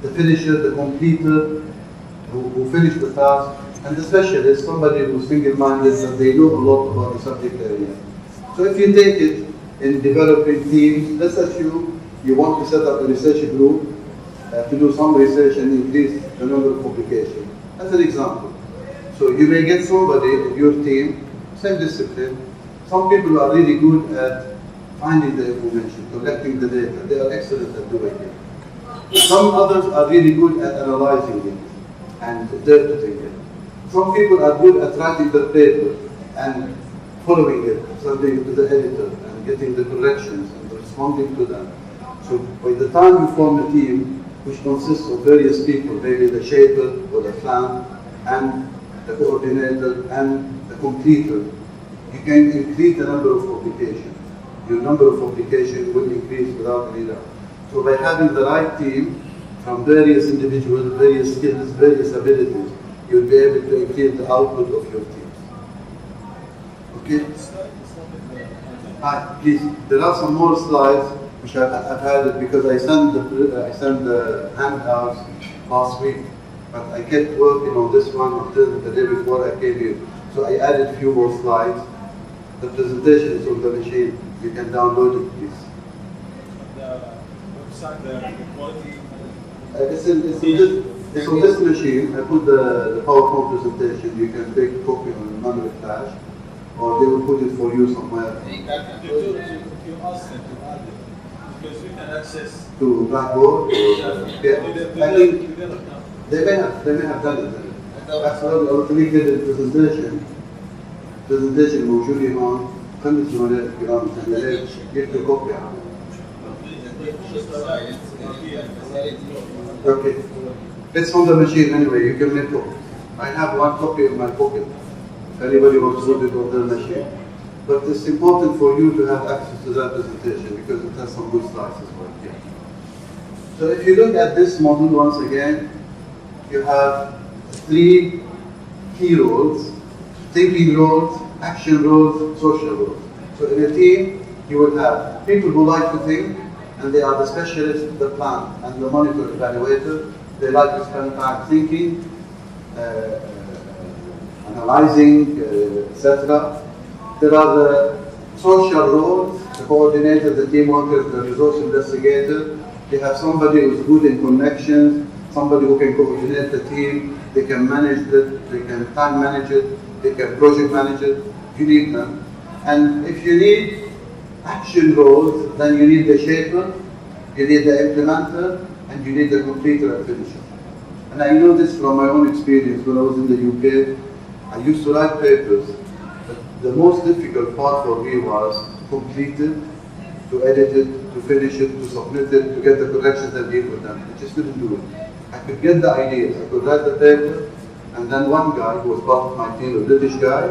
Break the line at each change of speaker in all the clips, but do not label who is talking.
the finisher, the completer, who finished the task, and the specialist, somebody who's single-minded and they know a lot about the subject area. So if you take it in developing teams, let's assume you want to set up a research group to do some research and increase the number of publications. As an example. So you may get somebody in your team, same discipline. Some people are really good at finding the information, collecting the data. They are excellent at doing it. Some others are really good at analyzing it and interpreting it. Some people are good at writing the paper and following it, sending it to the editor and getting the corrections and responding to them. So by the time you form a team, which consists of various people, maybe the shaper or the fan, and the coordinator and the completer, you can increase the number of publications. Your number of publications will increase without any doubt. So by having the right team from various individuals, various skills, various abilities, you'll be able to increase the output of your teams. Okay? Please, there are some more slides which I've had it because I sent the handouts last week, but I kept working on this one until the day before I came here. So I added a few more slides. The presentation is on the machine. You can download it, please.
The website, the quality.
It's on this machine. I put the PowerPoint presentation. You can take a copy on memory flash, or they will put it for you somewhere.
You ask them to add it because we can access
to Blackboard. Yeah. I think they may have done it. Actually, I was looking at the presentation موجودة هون 5 زملاء كرام سنوات جبت كوبي عنها. Okay. It's on the machine anyway, you can make copy. I have one copy in my pocket. If anybody wants to put it on the machine. But it's important for you to have access to that presentation because it has some good slides as well. Yeah. So if you look at this model once again, you have 3 key roles: thinking roles, action roles, social roles. So in a team, you will have people who like to think, and they are the specialist, the plan, and the monitor evaluator. They like to spend time thinking, analyzing, etc. There are the social roles, the coordinator, the team worker, the resource investigator. They have somebody who's good in connections, somebody who can coordinate the team, they can manage it, they can time manage it, they can project manage it. You need them. And if you need action roles, then you need the shaper, you need the implementer, and you need the completer and finisher. And I know this from my own experience when I was in the UK. I used to write papers, but the most difficult part for me was to complete it, to edit it, to finish it, to submit it, to get the corrections and deal with them. I just couldn't do it. I could get the ideas, I could write the paper, and then one guy who was part of my team, a British guy,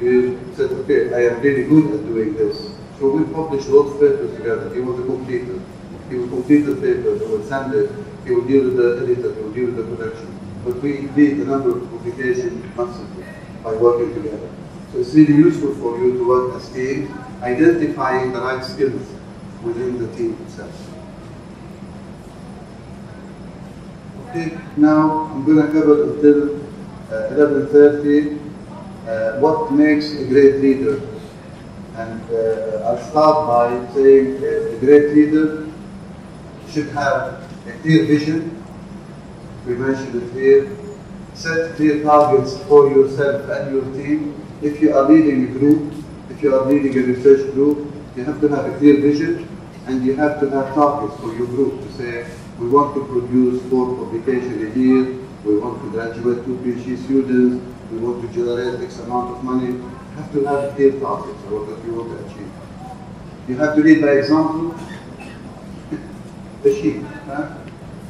he said, okay, I am really good at doing this. So we published lots of papers together. He was a completer. He would complete the paper, he would send it, he would deal with the editor, he would deal with the correction. But we increased the number of publications massively by working together. So it's really useful for you to work as teams, identifying the right skills within the team itself. Okay, now I'm going to cover until 11:30 what makes a great leader. And I'll start by saying a great leader should have a clear vision. We mentioned it here. Set clear targets for yourself and your team. If you are leading a group, if you are leading a research group, you have to have a clear vision and you have to have targets for your group to say, we want to produce 4 publications a year, we want to graduate 2 PhD students, we want to generate X amount of money. You have to have clear targets for what you want to achieve. You have to lead by example. The sheep.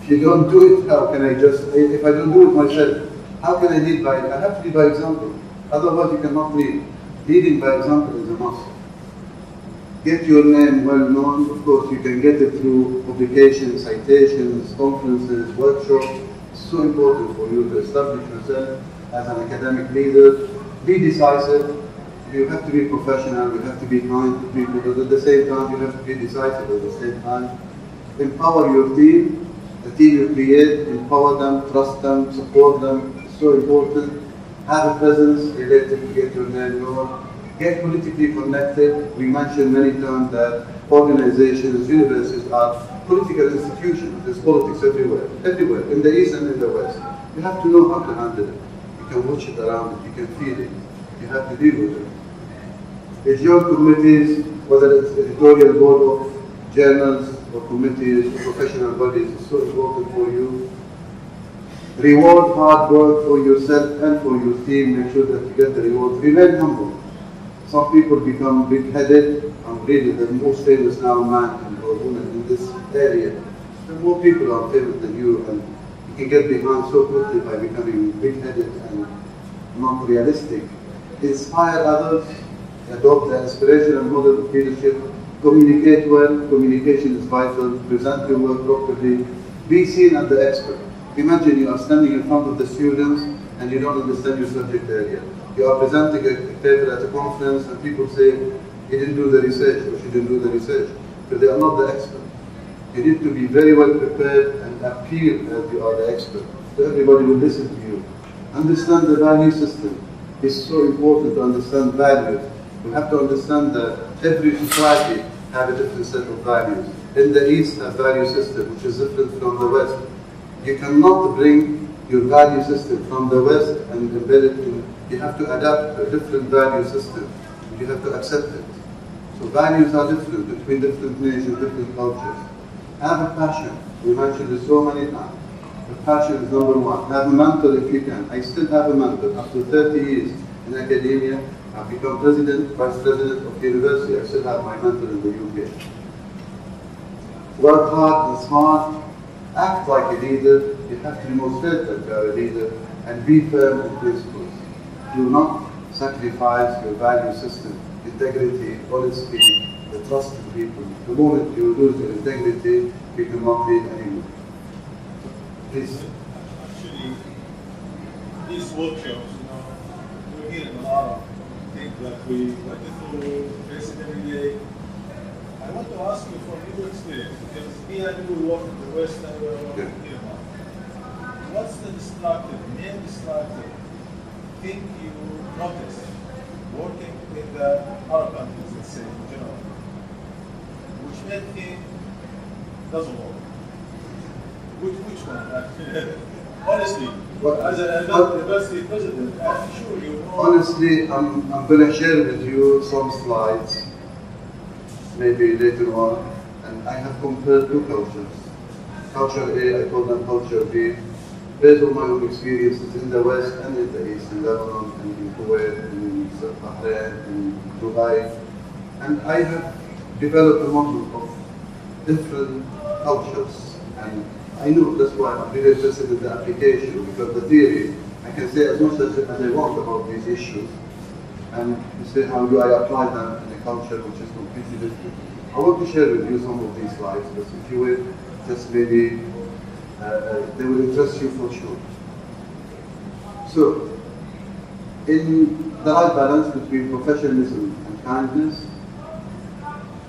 If you don't do it, how can I just, if I don't do it myself, how can I lead by, I have to lead by example. Otherwise you cannot lead. Leading by example is a must. Get your name well known. Of course, you can get it through publications, citations, conferences, workshops. It's so important for you to establish yourself as an academic leader. Be decisive. You have to be professional. You have to be kind to people, but at the same time, you have to be decisive at the same time. Empower your team The team you create, empower them, trust them, support them. It's so important. Have a presence related to get your name known. Get politically connected. We mentioned many times that organizations, universities are political institutions. There's politics everywhere, everywhere, in the East and in the West. You have to know how to handle it. You can watch it around it, you can feel it. You have to deal with it. Join committees, whether it's editorial board of journals or committees or professional bodies, is so important for you. Reward hard work for yourself and for your team. Make sure that you get the reward. Remain humble. Some people become big-headed. I'm really the most famous now man or woman in this area. And more people are famous than you, and you can get behind so quickly by becoming big-headed and not realistic. Inspire others. Adopt the inspirational model of leadership. Communicate well. Communication is vital. Present your work properly. Be seen as the expert. Imagine you are standing in front of the students and you don't understand your subject area. You are presenting a paper at a conference and people say, you didn't do the research or she didn't do the research, because they are not the expert. You need to be very well prepared and appear as you are the expert, so everybody will listen to you. Understand the value system. It's so important to understand values. We have to understand that every society has a different set of values. In the East, a value system which is different from the West. You cannot bring your value system from the West and embed it in. You have to adapt to a different value system. You have to accept it. So values are different between different nations, different cultures. Have a passion. We mentioned it so many times. The passion is number one. Have a mentor if you can. I still have a mentor. After 30 years in academia, I've become president, vice president of the university. I still have my mentor in the UK. Work hard and smart. Act like a leader. You have to demonstrate that you are a leader and be firm in principles. Do not sacrifice your value system, integrity, honesty, the trust in people. The moment you lose your integrity, you cannot lead anymore. Please.
Actually, these workshops, we're hearing a lot of things that we went through, face it every day. I want to ask you from your experience, because me and you work in the West and we're working here now. What's the main destructive thing you notice working in the Arab countries, let's say, in general, which made think doesn't work? Which one? Honestly, as a university president, I'm sure you know.
Honestly, I'm going to share with you some slides, maybe later on, and I have compared two cultures. Culture A, I call them culture B, based on my own experiences in the West and in the East, in Lebanon, and in Kuwait, in Bahrain, in Dubai. And I have developed a model of different cultures. And I know that's why I'm really interested in the application, because the theory, I can say as much as I want about these issues, and you say how do I apply them in a culture which is completely different. I want to share with you some of these slides, but if you will, just maybe they will interest you for sure. So, in the right balance between professionalism and kindness,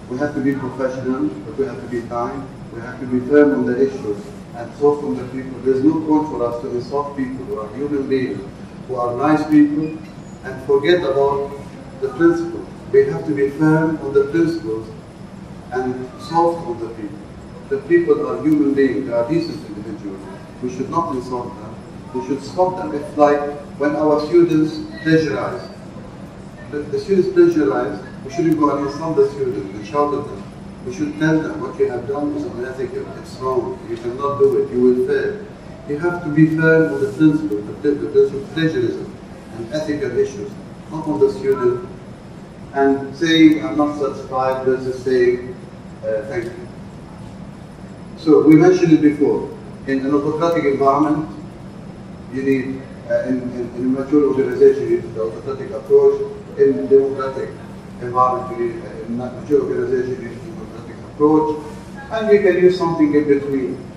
we have to be professional, but we have to be kind. We have to be firm on the issues and soft on the people. There's no point for us to insult people who are human beings, who are nice people, and forget about the principles. We have to be firm on the principles and soft on the people. The people are human beings, they are decent individuals. We should not insult them. We should stop them. It's like when our students plagiarize. The students plagiarize, we shouldn't go and insult the students and shout at them. We should tell them what you have done is unethical, it's wrong, you cannot do it, you will fail. You have to be firm on the principle, the principle of plagiarism and ethical issues, not on the student. And saying I'm not satisfied versus saying thank you. So we mentioned it before. In an autocratic environment, you need, in a mature organization, you need the autocratic approach. In democratic environment, you need, in a mature organization, you need the democratic approach. And we can use something in between,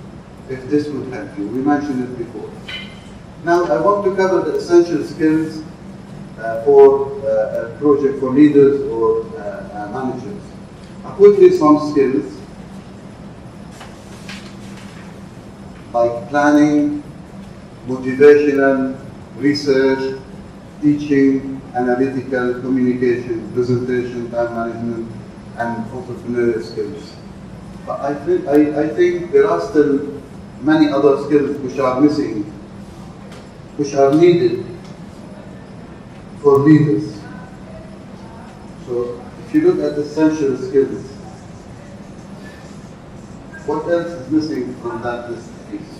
if this would help you. We mentioned it before. Now, I want to cover the essential skills for a project for leaders or managers. I'll put here some skills. like planning, motivational, research, teaching, analytical, communication, presentation, time management, and entrepreneurial skills. But I think there are still many other skills which are missing, which are needed for leaders. So if you look at essential skills, what else is missing from that list, please?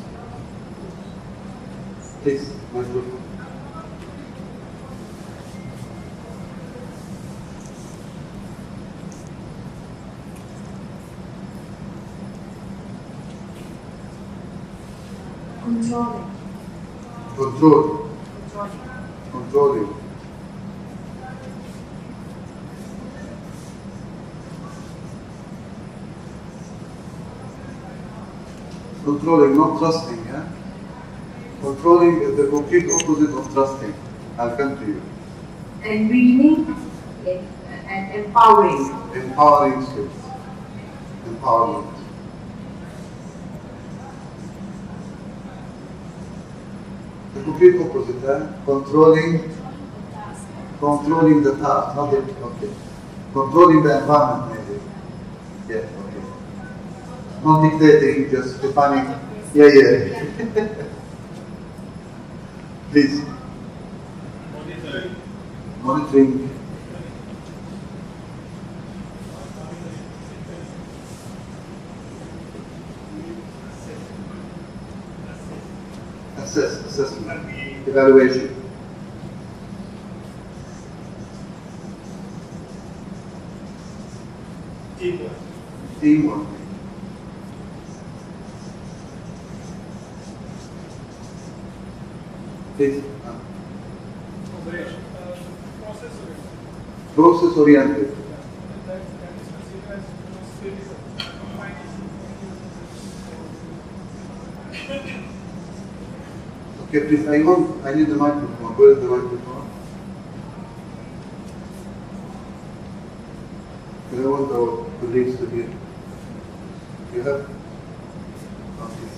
Please, microphone.
Controlling.
Controlling. Controlling, not trusting, yeah? Controlling is the complete opposite of trusting. I'll come to you.
And reading and empowering.
Empowering skills. Empowerment. The complete opposite, huh? Controlling the task, not the, okay. Controlling the environment, maybe. Yeah, okay. Not dictating, just defining. Yeah. Please. Monitoring. Assessment. Evaluation. Teamwork. Please. Process oriented. Okay, please, I need the microphone. Where is the microphone? I want our colleagues to hear. You have? Okay.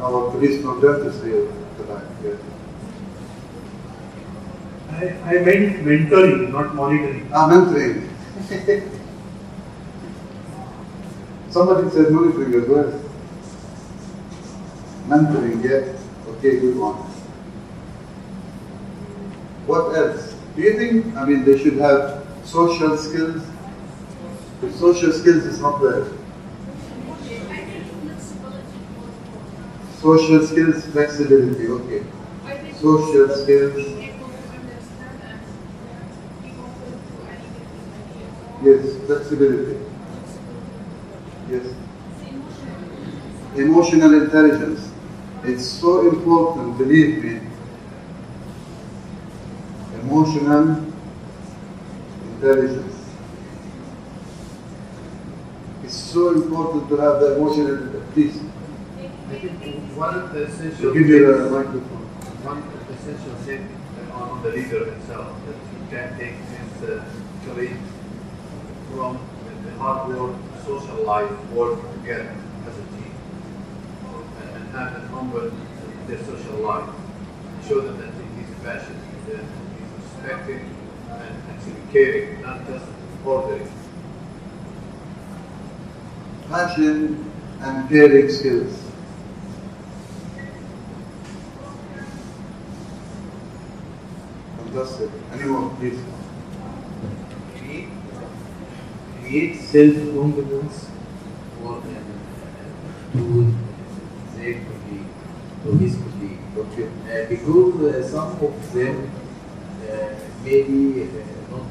Our police from dentist here tonight. Yeah.
I meant mentoring, not monitoring.
Mentoring. Somebody said monitoring as well. Mentoring, yeah. Okay, good one. What else? Do you think, they should have social skills? If social skills is not there. Social skills, flexibility, okay. Social skills. Yes, flexibility. Yes. Emotional intelligence. It's so important, believe me. Emotional intelligence. It's so important to have the emotional intelligence. Please.
I think one of the essential
Give me the microphone.
one of the essential things on the leader himself that you can take is actually from the hard work, social life, work together as a team, and have them humble their social life. Show them that he's passionate, that he's respecting and actually caring, not just ordering.
Passion and caring skills. Fantastic. Any more, please?
Create self-confidence for to their colleague, to his colleague.
Okay.
Because some of them maybe not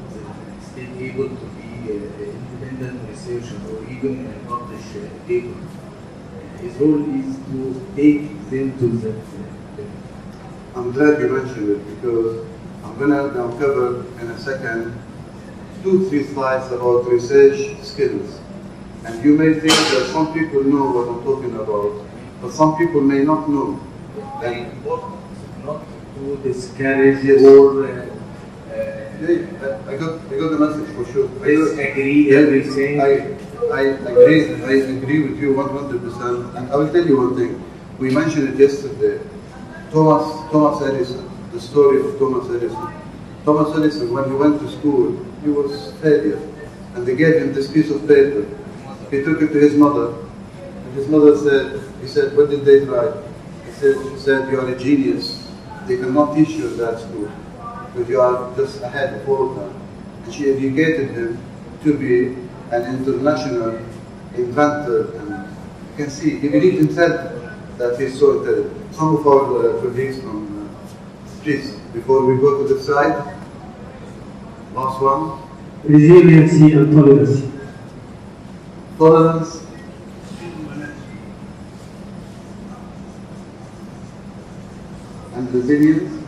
still able to be independent researcher or even publish paper. His role is to take them to that level.
I'm glad you mentioned it because I'm going to now cover in a second 2-3 slides about research skills. And you may think that some people know what I'm talking about, but some people may not know.
Very important not to discourage
Yes.
or
I got the message for sure.
disagree everything.
I agree with you 100%. And I will tell you one thing. We mentioned it yesterday. Thomas Edison, the story of Thomas Edison. Thomas Edison, when he went to school, he was failure. And they gave him this piece of paper. He took it to his mother. And his mother said, what did they write? She said, you are a genius. They cannot teach you at that school. But you are just ahead of all of them. And she educated him to be an international inventor. And you can see, he believed himself that he's so intelligent. Some of our colleagues from, please, before we go to the slide, last one.
Resiliency and tolerance.
Tolerance. And resilience.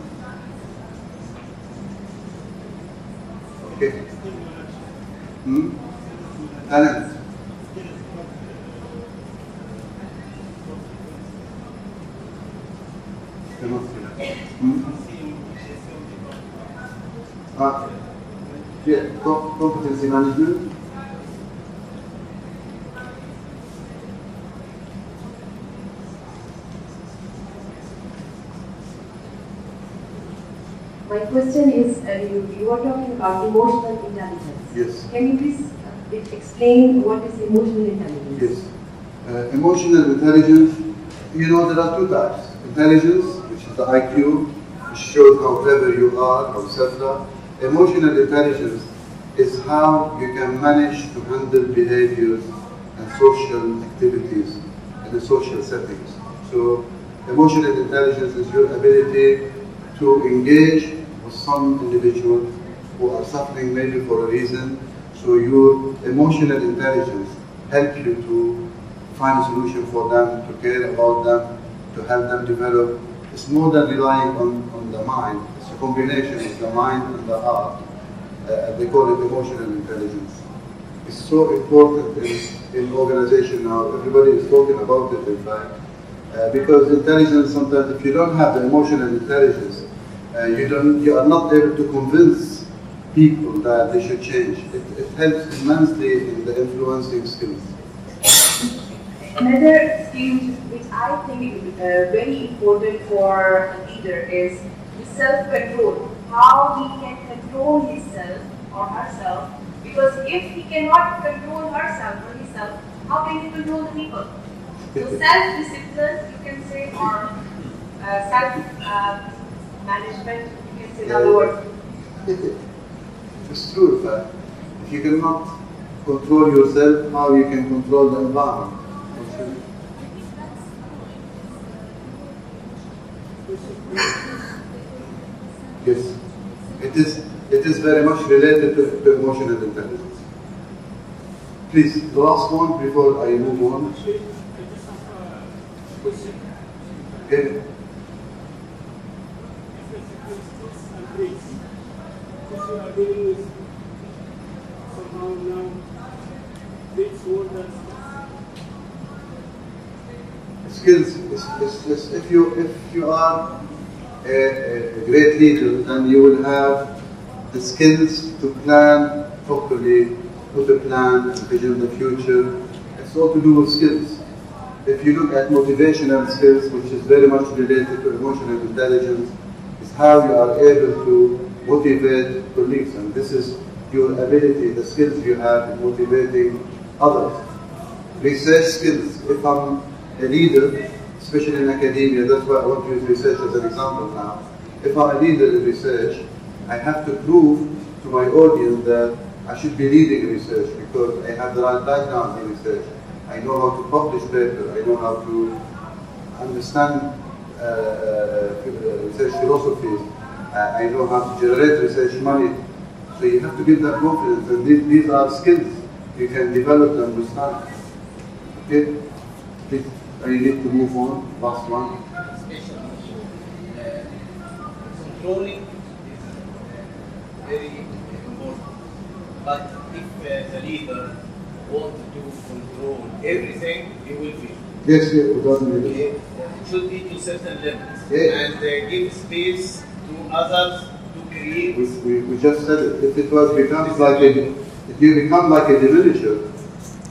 Okay. Talent. Yeah, competency management.
My question is, you are talking about emotional intelligence.
Yes.
Can you please explain what is emotional intelligence?
Yes. Emotional intelligence, you know, there are two types. Intelligence, which is the IQ, which shows how clever you are, etc. Emotional intelligence is how you can manage to handle behaviors and social activities in the social settings. So, emotional intelligence is your ability to engage with some individuals who are suffering maybe for a reason. So your emotional intelligence helps you to find a solution for them, to care about them, to help them develop. It's more than relying on the mind. It's a combination of the mind and the heart. They call it emotional intelligence. It's so important in organization now. Everybody is talking about it, in fact. Because intelligence, sometimes if you don't have the emotional intelligence, you are not able to convince people that they should change. It helps immensely in the influencing skills.
Another skill which I think is very important for a leader is the self-control. How he can control himself or herself. Because if he cannot control herself or himself, how can he control the people? So self-discipline, you can say, or self-management, you can say in other words.
It's true, in fact. If you cannot control yourself, how you can control the environment? Yes, it is very much related to emotional intelligence. Please, the last one before I move on. Okay. Skills. If you are a great leader, then you will have the skills to plan properly, put a plan, envision the future. It's all to do with skills. If you look at motivational skills, which is very much related to emotional intelligence, is how you are able to motivate colleagues, and this is your ability, the skills you have in motivating others. Research skills. If I'm a leader, especially in academia, that's why I want to use research as an example now. If I'm a leader in research, I have to prove to my audience that I should be leading research because I have the right background in research. I know how to publish paper, I know how to understand research philosophies, I know how to generate research money. So you have to give that confidence, and these are skills. You can develop them with time. Okay? Please, I need to move on. Last one.
Controlling is very important. But if the leader wants to control everything, he will fail.
Yes, without me.
Okay. Should be to certain limits
Yeah.
and give space to others to create.
We just said it. If it was becomes like a, if you become like a diminisher,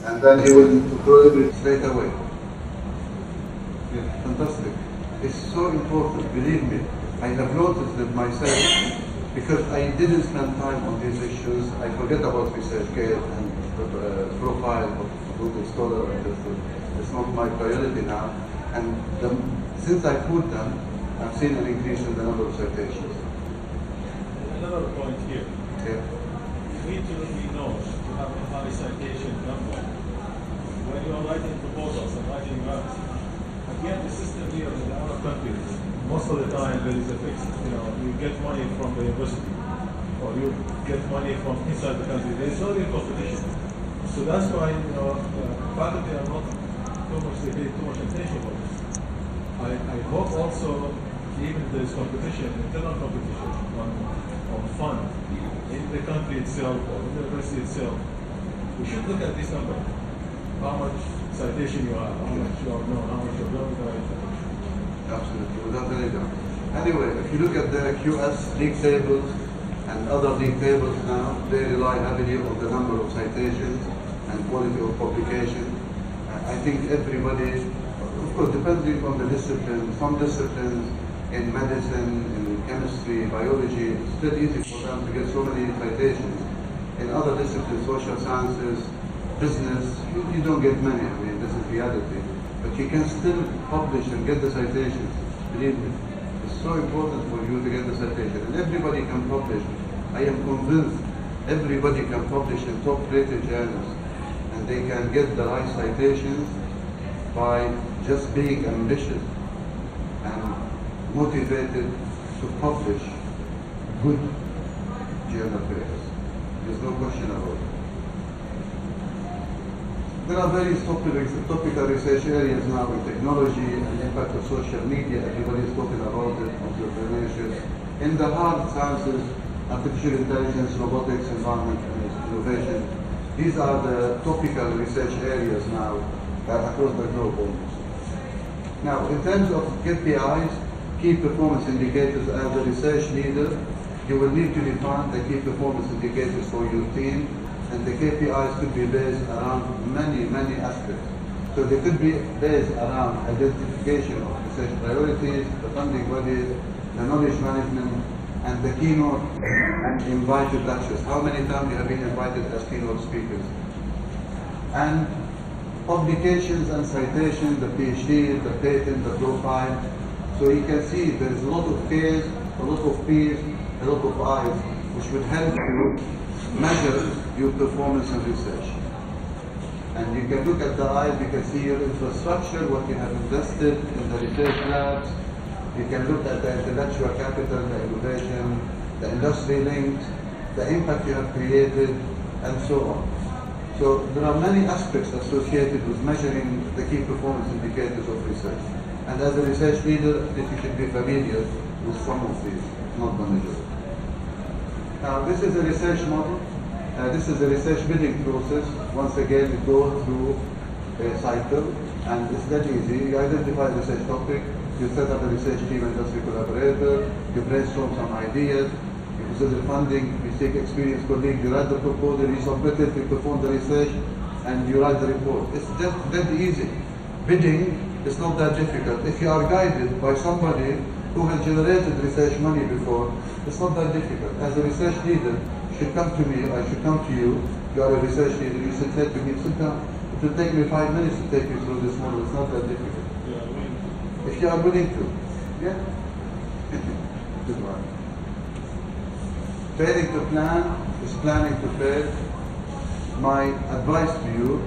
and then he will prohibit straight away. Yeah, fantastic. It's so important, believe me. I have noticed it myself because I didn't spend time on these issues. I forget about ResearchGate and profile of Google Scholar. It's not my priority now. And since I put them, I've seen an increase in the number of citations.
Another point here.
Yeah.
We need to know to have a high citation number when you are writing proposals and writing grants. Again, the system here in our countries, most of the time there is a fixed, you get money from the university or you get money from inside the country. There is no real competition. So that's why, faculty are not they pay too much attention to this. I hope also, even if there is competition, internal competition on fund in the country itself or in the university itself, we should look at this number. How much citation you have, how much you are known, how much you are known.
Absolutely, without any doubt. Anyway, if you look at the QS league tables and other league tables now, they rely heavily on the number of citations and quality of publication. I think everybody, of course, depending on the discipline, some disciplines in medicine, in chemistry, biology, it's still easy for them to get so many citations. In other disciplines, social sciences, business, you don't get many. I mean, this is reality. But you can still publish and get the citations. Believe me, it's so important for you to get the citation. And everybody can publish. I am convinced everybody can publish in top-rated journals. And they can get the right citations by just being ambitious and motivated to publish good journal papers. There's no question about it. There are various topical research areas now in technology and impact of social media. Everybody is talking about it, entrepreneurship. In the hard sciences, artificial intelligence, robotics, environment, and innovation. These are the topical research areas now across the globe almost. Now, in terms of KPIs, key performance indicators, as a research leader, you will need to define the key performance indicators for your team, and the KPIs could be based around many aspects. So they could be based around identification of research priorities, the funding bodies, the knowledge management, and the keynote and invited lectures. How many times you have been invited as keynote speakers? And publications and citations, the PhD, the patent, the profile. So you can see there is a lot of K's, a lot of P's, a lot of I's, which will help you measure your performance in research. And you can look at the I's, you can see your infrastructure, what you have invested in the research labs. You can look at the intellectual capital, the innovation, the industry links, the impact you have created, and so on. So there are many aspects associated with measuring the key performance indicators of research. And as a research leader, I think you should be familiar with some of these, not the majority. Now, this is a research model. This is a research bidding process. Once again, we go through a cycle, and it's that easy. You identify the research topic, you set up a research team and industry collaborator, you brainstorm some ideas, you consider funding, you seek experienced colleagues, you write the proposal, you submit it, you perform the research, and you write the report. It's just that easy. Bidding is not that difficult. If you are guided by somebody who has generated research money before, it's not that difficult. As a research leader, you should come to me, I should come to you, you are a research leader, you should say to me, sit down. It will take me 5 minutes to take you through this model, it's not that difficult. If you are willing to. Yeah? Good one. Failing to plan is planning to fail. My advice to you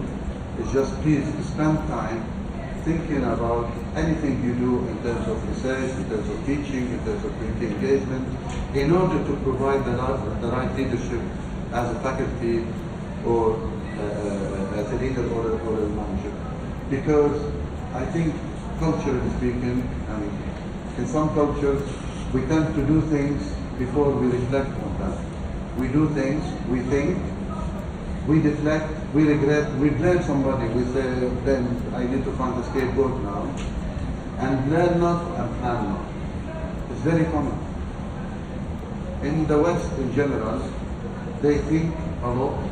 is just please spend time thinking about anything you do in terms of research, in terms of teaching, in terms of community engagement, in order to provide the right leadership as a faculty or as a leader or a manager. Because I think culturally speaking, and in some cultures, we tend to do things before we reflect on them. We do things, we think, we deflect, we regret, we blame somebody, we say, then I need to find a scapegoat now, and learn not and plan not. It's very common. In the West in general, they think a lot,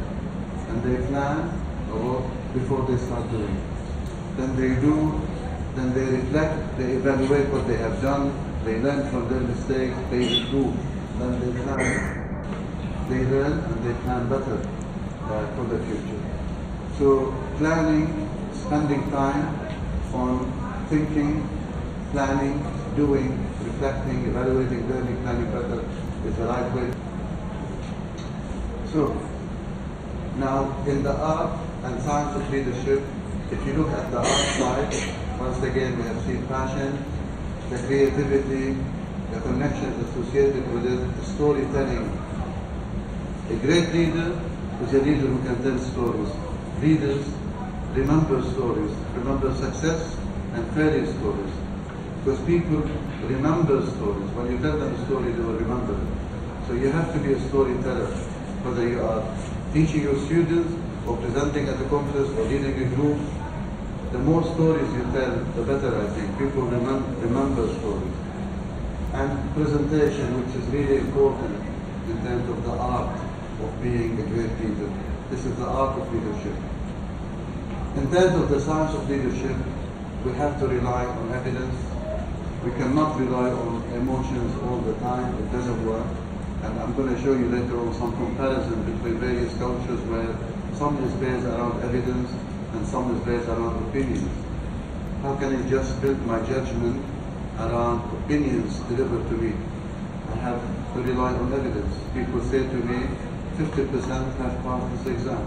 and they plan a lot, before they start doing. Then they do, then they reflect, they evaluate what they have done, they learn from their mistakes, they improve, then they plan. They learn and they plan better for the future. So planning, spending time on thinking, planning, doing, reflecting, evaluating, learning, planning better is the right way. So now in the art and science of leadership, if you look at the art side, once again we have seen passion, the creativity, the connections associated with it, the storytelling. A great leader is a leader who can tell stories. Leaders remember stories, remember success and failure stories. Because people remember stories. When you tell them a story, they will remember it. So you have to be a storyteller, whether you are teaching your students or presenting at a conference or leading a group. The more stories you tell, the better, I think. People remember stories. And presentation, which is really important in terms of the art of being a great leader. This is the art of leadership. In terms of the science of leadership, we have to rely on evidence. We cannot rely on emotions all the time. It doesn't work. And I'm going to show you later on some comparison between various cultures where some is based around evidence and some is based around opinions. How can I just build my judgment around opinions delivered to me? I have to rely on evidence. People say to me, 50% have passed this exam.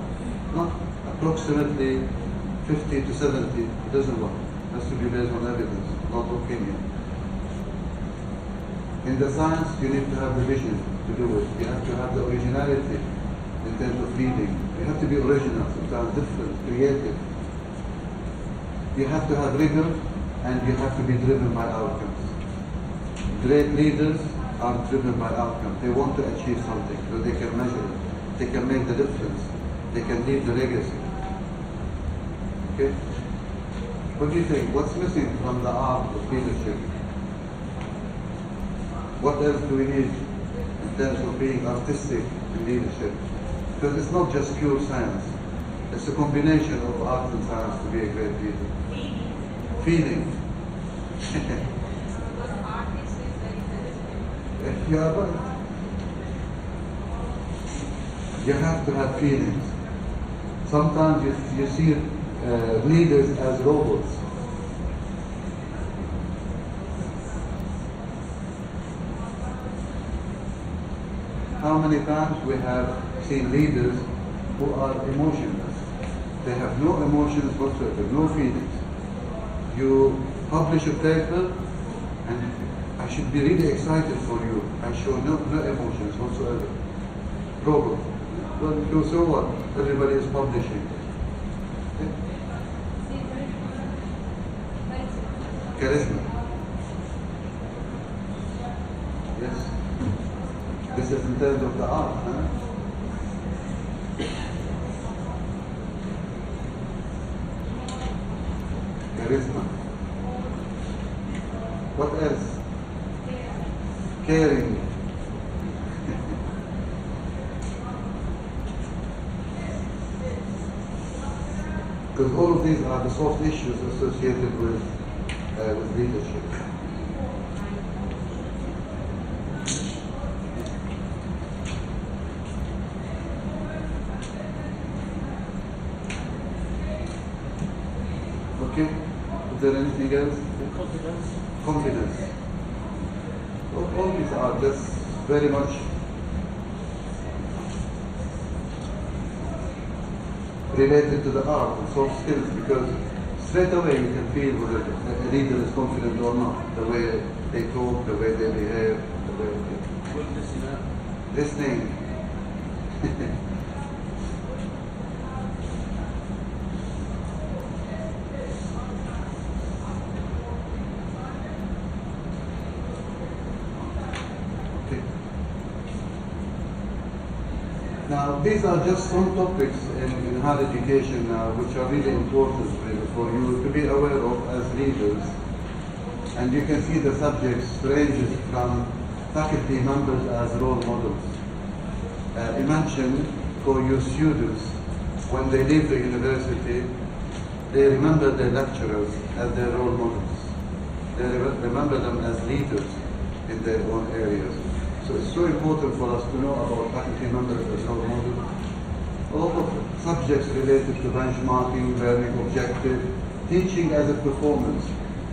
No, approximately 50 to 70, it doesn't work. It has to be based on evidence, not opinion. In the science, you need to have the vision to do it. You have to have the originality in terms of leading. You have to be original, sometimes different, creative. You have to have rigor, and you have to be driven by outcomes. Great leaders are driven by outcomes. They want to achieve something, so they can measure it. They can make the difference. They can leave the legacy. Okay? What do you think? What's missing from the art of leadership? What else do we need in terms of being artistic in leadership? Because it's not just pure science. It's a combination of art and science to be a great leader. Feeling. You are right. You have to have feelings. Sometimes you see leaders as robots. How many times we have seen leaders who are emotionless? They have no emotions whatsoever, no feelings. You publish a paper and I should be really excited for you. I show no emotions whatsoever. Robot. Well, so what? Everybody is publishing. Charisma. Yes. This is in terms of the art, huh? Charisma. What else? Caring. Because all of these are the soft issues associated with leadership. Okay? Is there anything else?
Confidence.
Confidence. All these are just very much related to the art and soft skills, because straight away you can feel whether a leader is confident or not. The way they talk, the way they behave, the way they... Listening. Now, these are just some topics in higher education now which are really important for you to be aware of as leaders. And you can see the subjects ranges from faculty members as role models. Imagine for your students when they leave the university, they remember their lecturers as their role models. They remember them as leaders in their own areas. So it's so important for us to know about faculty members as role models. A lot of subjects related to benchmarking, learning objective, teaching as a performance.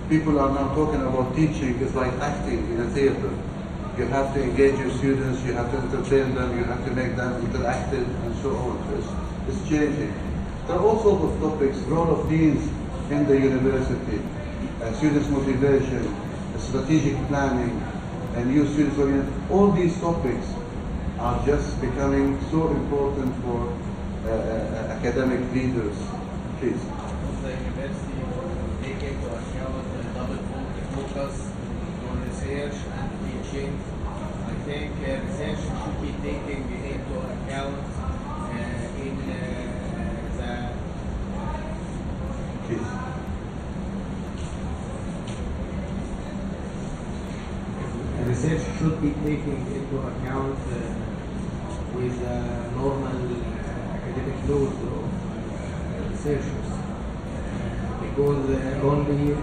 People are now talking about teaching is like acting in a theater. You have to engage your students, you have to entertain them, you have to make them interactive and so on. It's changing. There are all sorts of topics, role of deans in the university, students' motivation, strategic planning, and new students orientation. All these topics are just becoming so important for academic leaders. Please.
The university will take into account the double focus on research and teaching. I think research should be taken into account in the
Please.
research should be taken into account with the normal academic load of researchers because only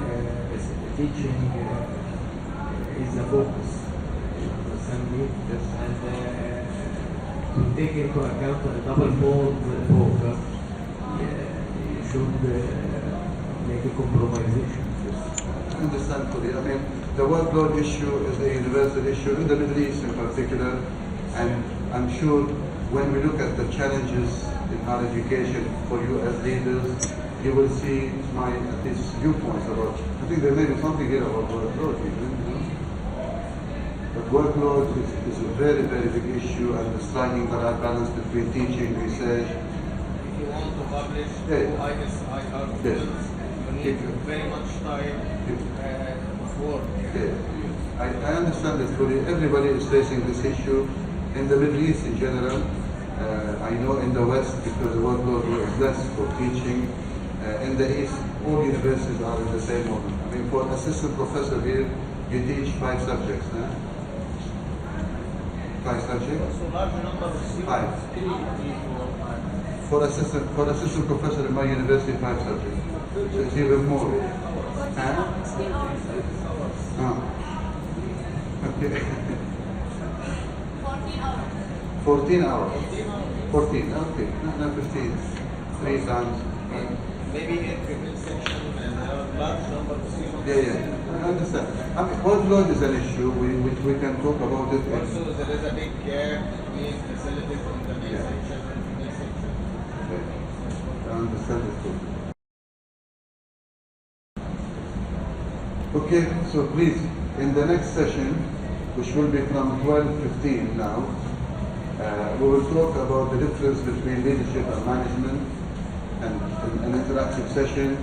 teaching is the focus. You understand me?
Yes.
And to take into account the double fold focus, you should make a compromisation.
I understand fully. I mean, the workload issue is a universal issue in the Middle East in particular, and I'm sure when we look at the challenges in higher education for you as leaders, you will see my at least viewpoints about. I think there may be something here about workload, even, you know. But workload is a very, very big issue, and striking the right balance between teaching, research.
If you want to publish highest articles,
Yes.
you need very much time of work.
Yeah. I understand it fully. Everybody is facing this issue in the Middle East in general. I know in the West, because the workload is less for teaching. In the East, all universities are in the same model. I mean, for assistant professor here, you teach 5 subjects, huh? 5 subjects?
So large number of students.
5. For assistant professor in my university, 5 subjects. So it's even more. Huh? Okay. 14 hours. 14, okay. No, 15. 3 times.
Maybe increment section and large number of students.
Yeah. I understand. I mean, workload is an issue. We can talk about it.
Also, there is a big gap between facilities in the main section and the main section.
Okay. I understand it too. Okay, so please, in the next session, which will be from 12:15 now, we will talk about the difference between leadership and management, and an interactive session